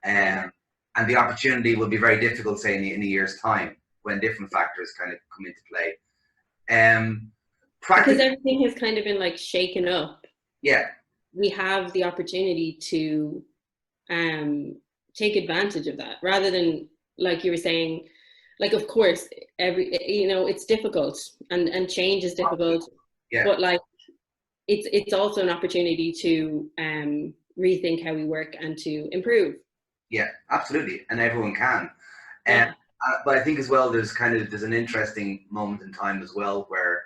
Speaker 2: And the opportunity will be very difficult, say, in a year's time when different factors kind of come into play.
Speaker 1: Because everything has kind of been like shaken up.
Speaker 2: Yeah.
Speaker 1: We have the opportunity to take advantage of that rather than, like you were saying, like, of course, it's difficult and change is difficult.
Speaker 2: Yeah.
Speaker 1: But like, it's also an opportunity to rethink how we work and to improve.
Speaker 2: Yeah, absolutely, and everyone can. But I think as well, there's an interesting moment in time as well where,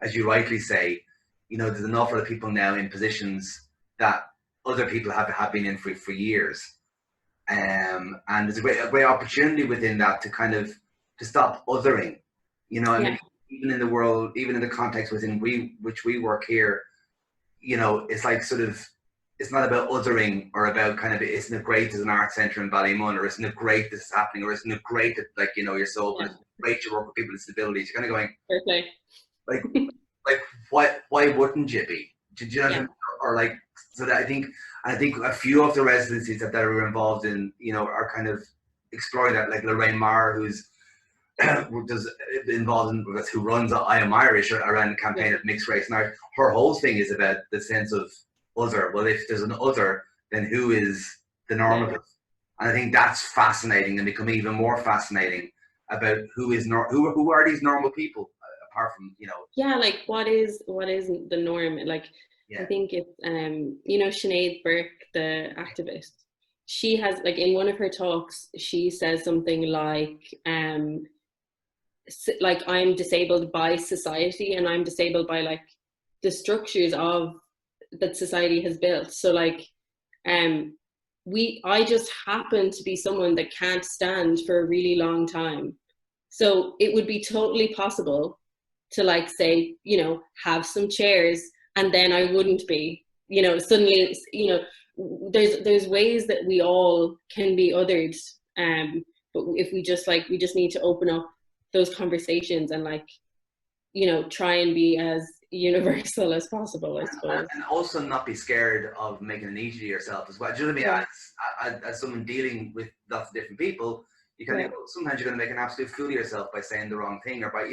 Speaker 2: as you rightly say, there's an awful lot of people now in positions that other people have been in for years, and there's a great opportunity within that to stop othering. Even in the world, even in the context within which we work here, it's like it's not about othering or about isn't it great there's an art centre in Ballymun, or isn't it great this is happening, or isn't it great that you're so open, it's great you work with people with disabilities. You're going,
Speaker 1: perfect.
Speaker 2: Like why wouldn't you be? Did you know? Yeah. Or like, so that I think a few of the residencies that are involved in, are kind of exploring that, like Lorraine Marr, who's involved in, who runs I Am Irish around the campaign of mixed race and art. Her whole thing is about the sense of other. Well, if there's an other, then who is the normative? And I think that's fascinating, and becoming even more fascinating about who are these normal people, apart from
Speaker 1: like what is the norm. Like I think it's Sinead Burke, the activist, she has, like, in one of her talks, she says something like I'm disabled by society, and I'm disabled by like the structures of that society has built. So like I just happen to be someone that can't stand for a really long time. So it would be totally possible to, like, say, have some chairs, and then I wouldn't be, suddenly, there's ways that we all can be othered. But if we just need to open up those conversations and try and be as universal as possible, I suppose.
Speaker 2: And also not be scared of making it easy to yourself as well. Do you know what I mean? As someone dealing with lots of different people, you can sometimes you're going to make an absolute fool of yourself by saying the wrong thing, or by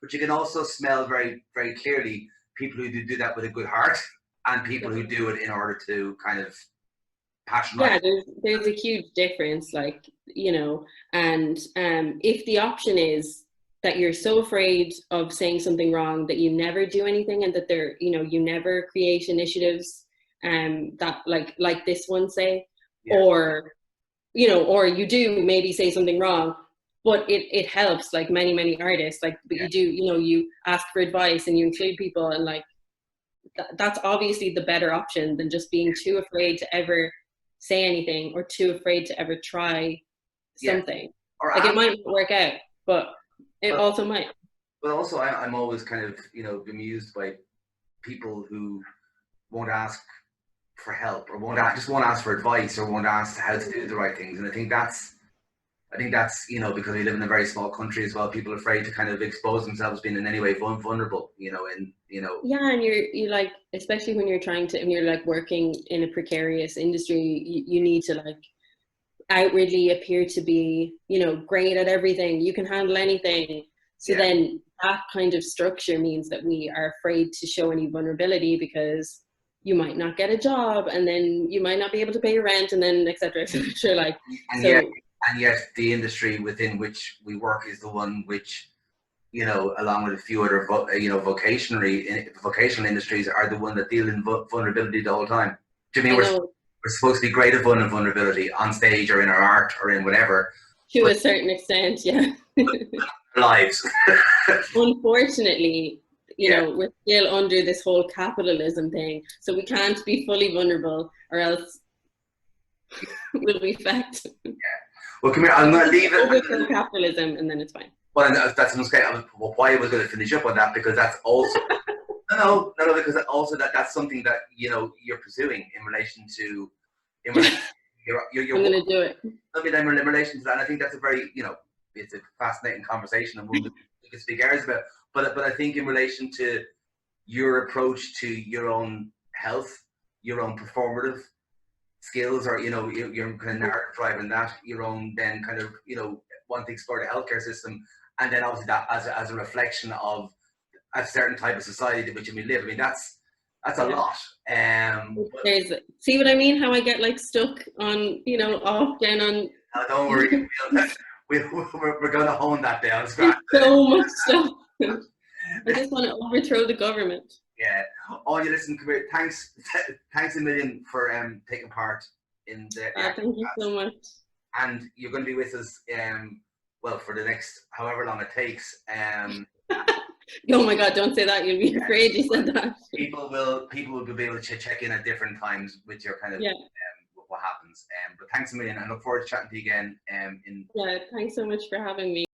Speaker 2: but you can also smell very, very clearly people who do that with a good heart, and people who do it in order to kind of patronize.
Speaker 1: Yeah, there's a huge difference, and if the option is that you're so afraid of saying something wrong that you never do anything, and that you never create initiatives that like this one, say, or you do maybe say something wrong, but it helps, like many artists, but you do, you ask for advice and you include people, and that's obviously the better option than just being too afraid to ever say anything, or too afraid to ever try something. It might not work out, but it also might.
Speaker 2: But also, I'm always kind of bemused by people who won't ask for help, or just won't ask for advice, or won't ask how to do the right things. And I think that's because we live in a very small country as well, people are afraid to kind of expose themselves being in any way vulnerable, Yeah, and
Speaker 1: you're like, especially when you're like working in a precarious industry, you need to like outwardly appear to be, great at everything, you can handle anything. So then that kind of structure means that we are afraid to show any vulnerability, because you might not get a job, and then you might not be able to pay your rent, and then etc.
Speaker 2: And yet the industry within which we work is the one which, along with a few other vocational industries, are the one that deal in vulnerability the whole time. Do you mean we're supposed to be great at vulnerability on stage, or in our art, or in whatever?
Speaker 1: To a certain extent, yeah.
Speaker 2: Lives.
Speaker 1: Unfortunately, we're still under this whole capitalism thing, so we can't be fully vulnerable, or else we'll be fucked.
Speaker 2: Yeah. Well, come here. I'm going to leave it.
Speaker 1: Overthrow capitalism, and then it's fine.
Speaker 2: Well, that's why I was going to finish up on that, because that's also no, because also that's something that you're pursuing in relation to you're
Speaker 1: I'm going to do it.
Speaker 2: I mean, in relation to that, and I think that's a very it's a fascinating conversation, and we could speak hours about. But I think in relation to your approach to your own health, your own performative skills, or your kind of narrative driving that, your own then kind of want to explore the healthcare system, and then obviously that as a reflection of a certain type of society which we live. I mean, that's a lot.
Speaker 1: See what I mean? How I get like stuck on off down on.
Speaker 2: Don't worry, we're going to hone that down.
Speaker 1: So much stuff. I just want to overthrow the government.
Speaker 2: Yeah. Oh, you listen, come here. Thanks a million for taking part in the.
Speaker 1: Thank you so much.
Speaker 2: And you're going to be with us, well, for the next however long it takes.
Speaker 1: Oh my God! Don't say that. You'll be afraid you said that.
Speaker 2: People will be able to check in at different times with your kind of what happens. But thanks a million. I look forward to chatting to you again.
Speaker 1: Thanks so much for having me.